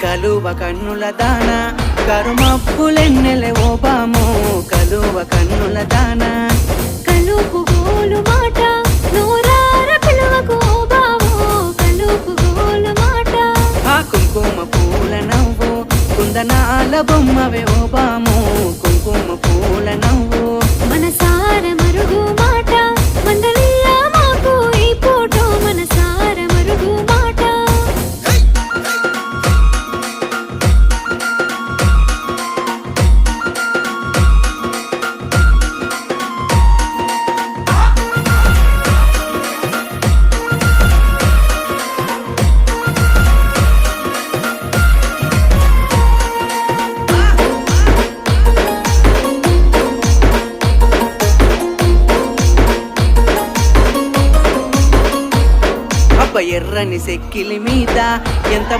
కలువ కన్నుల దాన కరుమప్పులెన్నెలే ఓ బాము కలువ కన్నుల దాన కలుపు గోలు మాట నూరార పిలువకు ఓ బావో కలుపు గోలు మాట ఆ కుంకుమ పూల నవ్వు కుందనాల బొమ్మవే ఓ బాము కుంకుమ పూల నవ్వు మనసార మరుగు మాట మందలియ మాకు ఈ పూట మనసార మరుగు మాట అబ్బ ఎర్రని సెక్కిలి మీద ఎంత